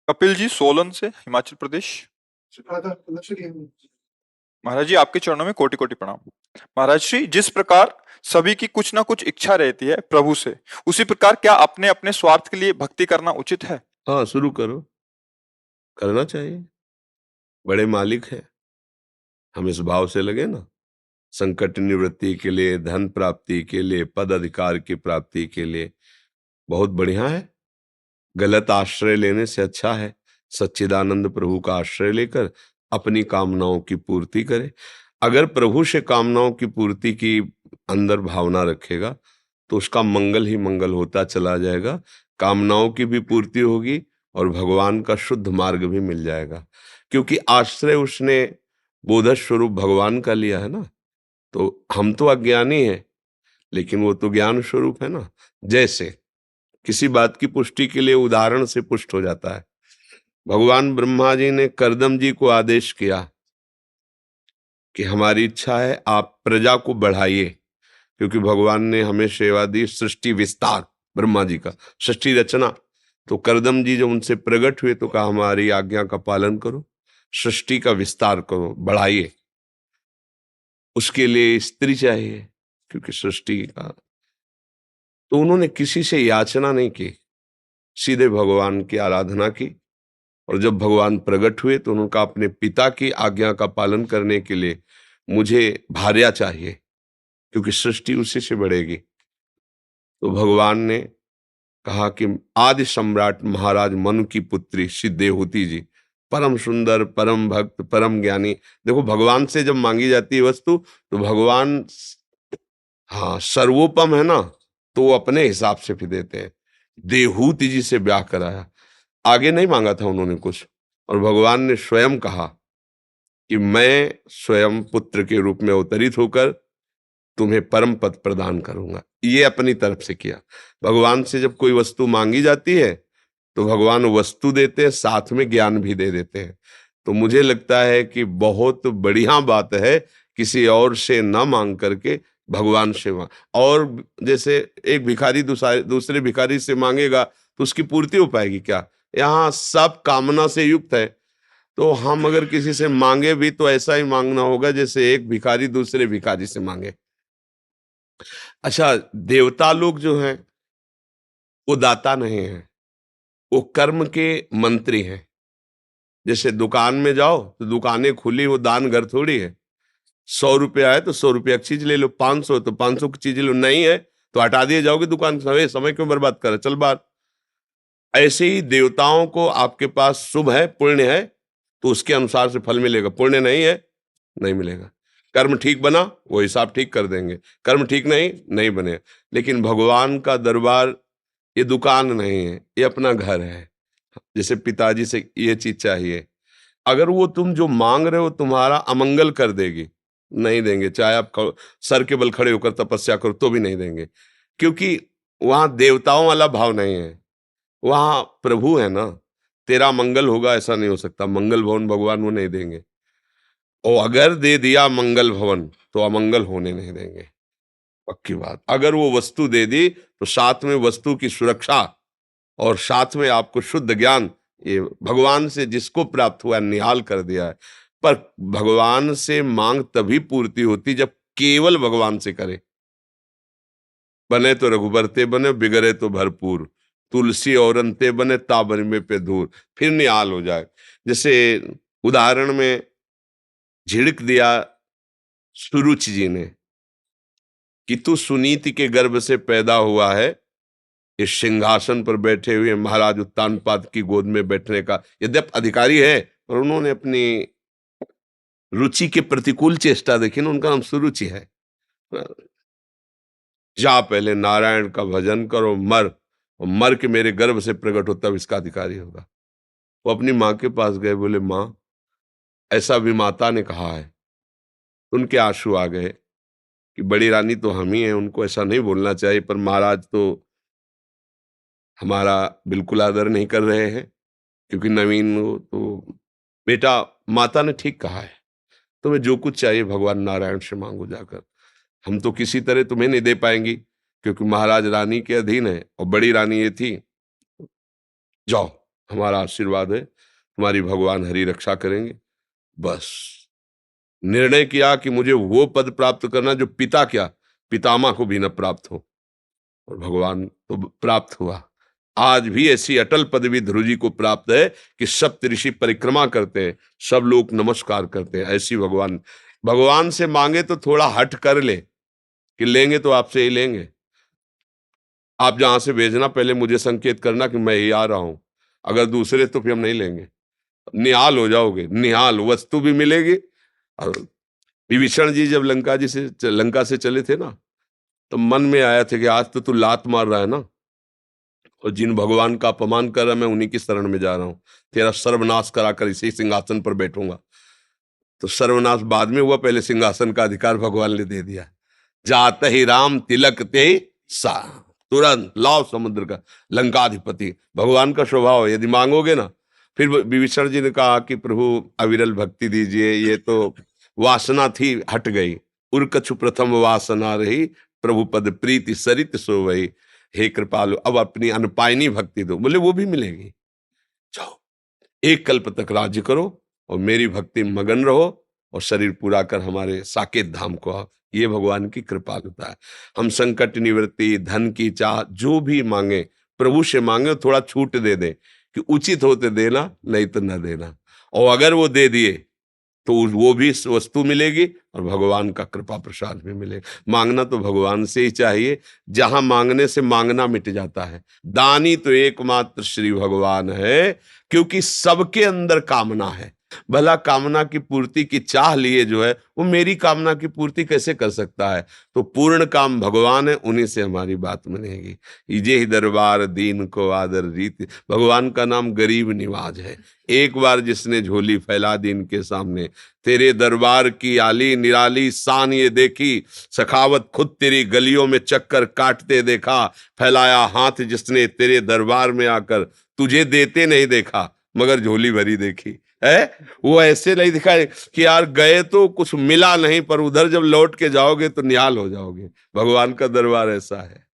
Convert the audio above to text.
कपिल जी, सोलन से, हिमाचल प्रदेश। महाराज जी, आपके चरणों में कोटि कोटि प्रणाम। महाराज श्री, जिस प्रकार सभी की कुछ ना कुछ इच्छा रहती है प्रभु से, उसी प्रकार क्या अपने अपने स्वार्थ के लिए भक्ति करना उचित है? हाँ, शुरू करो, करना चाहिए। बड़े मालिक है, हम इस भाव से लगे ना। संकट निवृत्ति के लिए, धन प्राप्ति के लिए, पद अधिकार की प्राप्ति के लिए बहुत बढ़िया है। गलत आश्रय लेने से अच्छा है सच्चिदानंद प्रभु का आश्रय लेकर अपनी कामनाओं की पूर्ति करे। अगर प्रभु से कामनाओं की पूर्ति की अंदर भावना रखेगा तो उसका मंगल ही मंगल होता चला जाएगा। कामनाओं की भी पूर्ति होगी और भगवान का शुद्ध मार्ग भी मिल जाएगा, क्योंकि आश्रय उसने बोध स्वरूप भगवान का लिया है ना। तो हम तो अज्ञानी हैं, लेकिन वो तो ज्ञान स्वरूप है ना। जैसे किसी बात की पुष्टि के लिए उदाहरण से पुष्ट हो जाता है। भगवान ब्रह्मा जी ने करदम जी को आदेश किया कि हमारी इच्छा है आप प्रजा को बढ़ाइए, क्योंकि भगवान ने हमें सेवा दी सृष्टि विस्तार, ब्रह्मा जी का सृष्टि रचना। तो करदम जी जब उनसे प्रकट हुए तो कहा हमारी आज्ञा का पालन करो, सृष्टि का विस्तार करो, बढ़ाइए। उसके लिए स्त्री चाहिए, क्योंकि सृष्टि का। तो उन्होंने किसी से याचना नहीं की, सीधे भगवान की आराधना की। और जब भगवान प्रकट हुए तो उनका अपने पिता की आज्ञा का पालन करने के लिए मुझे भार्या चाहिए, क्योंकि सृष्टि उसी से बढ़ेगी। तो भगवान ने कहा कि आदि सम्राट महाराज मनु की पुत्री श्री देवहूति जी, परम सुंदर, परम भक्त, परम ज्ञानी। देखो, भगवान से जब मांगी जाती है वस्तु तो भगवान, हाँ, सर्वोपम है ना, तो वो अपने हिसाब से भी देते हैं। देवहूति जी से ब्याह कराया, आगे नहीं मांगा था उन्होंने कुछ। और भगवान ने स्वयं कहा कि मैं स्वयं पुत्र के रूप में अवतरित होकर तुम्हें परम पद प्रदान करूंगा। ये अपनी तरफ से किया। भगवान से जब कोई वस्तु मांगी जाती है तो भगवान वस्तु देते हैं, साथ में ज्ञान भी दे देते हैं। तो मुझे लगता है कि बहुत बढ़िया बात है किसी और से ना मांग करके भगवान से मांग। और जैसे एक भिखारी दूसरे भिखारी से मांगेगा तो उसकी पूर्ति हो पाएगी क्या? यहाँ सब कामना से युक्त है। तो हम अगर किसी से मांगे भी तो ऐसा ही मांगना होगा जैसे एक भिखारी दूसरे भिखारी से मांगे। अच्छा, देवता लोग जो हैं वो दाता नहीं है, वो कर्म के मंत्री हैं। जैसे दुकान में जाओ तो दुकानें खुली, वो दान घर थोड़ी है। 100 रुपया है तो 100 रुपया की चीज ले लो, 500 तो 500 की चीज ले लो, नहीं है तो हटा दिए जाओगे दुकान। समय समय क्यों बर्बाद कर, चल बाहर। ऐसे ही देवताओं को आपके पास शुभ है, पुण्य है तो उसके अनुसार से फल मिलेगा, पुण्य नहीं है नहीं मिलेगा। कर्म ठीक बना वो हिसाब ठीक कर देंगे, कर्म ठीक नहीं नहीं बने। लेकिन भगवान का दरबार ये दुकान नहीं है, ये अपना घर है। जैसे पिताजी से ये चीज चाहिए, अगर वो तुम जो मांग रहे हो तुम्हारा अमंगल कर देगी, नहीं देंगे। चाहे आप सर के बल खड़े होकर तपस्या करो तो भी नहीं देंगे, क्योंकि वहां देवताओं वाला भाव नहीं है, वहां प्रभु है ना। तेरा मंगल होगा ऐसा नहीं हो सकता, मंगल भवन भगवान वो नहीं देंगे। और अगर दे दिया मंगल भवन तो अमंगल होने नहीं देंगे, पक्की बात। अगर वो वस्तु दे दी तो साथ में वस्तु की सुरक्षा और साथ में आपको शुद्ध ज्ञान, ये भगवान से जिसको प्राप्त हुआ निहाल कर दिया है। पर भगवान से मांग तभी पूर्ति होती जब केवल भगवान से करे। बने तो रघुबर ते बने, बिगड़े तो भरपूर, तुलसी और अंते बने, ताबर में पे धूर, फिर निहाल हो जाए। जैसे उदाहरण में झिड़क दिया सुरुचि जी ने कि तू सुनीति के गर्भ से पैदा हुआ है, इस सिंहासन पर बैठे हुए महाराज उत्तानपाद की गोद में बैठने का यद्यप अधिकारी है, पर उन्होंने अपनी रुचि के प्रतिकूल चेष्टा देखी ना। उनका नाम सुरुचि है। जा पहले नारायण का भजन करो, मर, और मर के मेरे गर्भ से प्रकट हो तब इसका अधिकारी होगा। वो अपनी माँ के पास गए, बोले माँ ऐसा भी माता ने कहा है। उनके आंसू आ गए कि बड़ी रानी तो हम ही हैं, उनको ऐसा नहीं बोलना चाहिए, पर महाराज तो हमारा बिल्कुल आदर नहीं कर रहे हैं, क्योंकि नवीन हो तो। बेटा, माता ने ठीक कहा है, तुम्हें जो कुछ चाहिए भगवान नारायण से मांगो जाकर। हम तो किसी तरह तुम्हें नहीं दे पाएंगी, क्योंकि महाराज रानी के अधीन है और बड़ी रानी ये थी। जाओ, हमारा आशीर्वाद है, तुम्हारी भगवान हरि रक्षा करेंगे। बस निर्णय किया कि मुझे वो पद प्राप्त करना जो पिता क्या पितामह को भी न प्राप्त हो, और भगवान तो प्राप्त हुआ। आज भी ऐसी अटल पदवी ध्रुव जी को प्राप्त है कि सप्त ऋषि परिक्रमा करते हैं, सब लोग नमस्कार करते हैं। ऐसी भगवान, भगवान से मांगे तो थोड़ा हट कर ले कि लेंगे तो आपसे ही लेंगे। आप जहां से भेजना पहले मुझे संकेत करना कि मैं ही आ रहा हूं, अगर दूसरे तो फिर हम नहीं लेंगे। निहाल हो जाओगे, निहाल वस्तु भी मिलेगी। और विभीषण जी जब लंका से चले थे ना, तो मन में आया था कि आज तो तू लात मार रहा है ना, और जिन भगवान का अपमान कर रहा मैं उन्हीं की शरण में जा रहा हूं, तेरा सर्वनाश कराकर इसी सिंहासन पर बैठूंगा। तो सर्वनाश बाद में हुआ, पहले सिंहासन का अधिकार भगवान ने दे दिया। जात ही राम तिलक ते सा, तुरंत लाओ समुद्र का लंकाधिपति। भगवान का स्वभाव है, यदि मांगोगे ना। फिर विभीषण जी ने कहा कि प्रभु अविरल भक्ति दीजिए, ये तो वासना थी हट गई। उर कछु प्रथम वासना रही, प्रभु पद प्रीति सरित सोवई। हे कृपालु, अब अपनी अनपायनी भक्ति दो। बोले वो भी मिलेगी, जाओ एक कल्प तक राज्य करो और मेरी भक्ति में मगन रहो, और शरीर पूरा कर हमारे साकेत धाम को आओ। ये भगवान की कृपालुता है। हम संकट निवृत्ति, धन की चाह जो भी मांगे प्रभु से मांगे, थोड़ा छूट दे दें कि उचित होते देना, नहीं तो न देना। और अगर वो दे दिए तो वो भी वस्तु मिलेगी और भगवान का कृपा प्रसाद भी मिलेगा। मांगना तो भगवान से ही चाहिए, जहां मांगने से मांगना मिट जाता है। दानी तो एकमात्र श्री भगवान है, क्योंकि सबके अंदर कामना है। भला कामना की पूर्ति की चाह लिए जो है, वो मेरी कामना की पूर्ति कैसे कर सकता है? तो पूर्ण काम भगवान है, उन्हीं से हमारी बात बनेगी। इजे ही दरबार दीन को आदर रीत। भगवान का नाम गरीब निवाज है। एक बार जिसने झोली फैला दी इनके सामने, तेरे दरबार की आली निराली शान ये देखी, सखावत खुद तेरी गलियों में चक्कर काटते देखा। फैलाया हाथ जिसने तेरे दरबार में आकर, तुझे देते नहीं देखा मगर झोली भरी देखी है। वो ऐसे नहीं दिखाए कि यार गए तो कुछ मिला नहीं, पर उधर जब लौट के जाओगे तो निहाल हो जाओगे। भगवान का दरबार ऐसा है।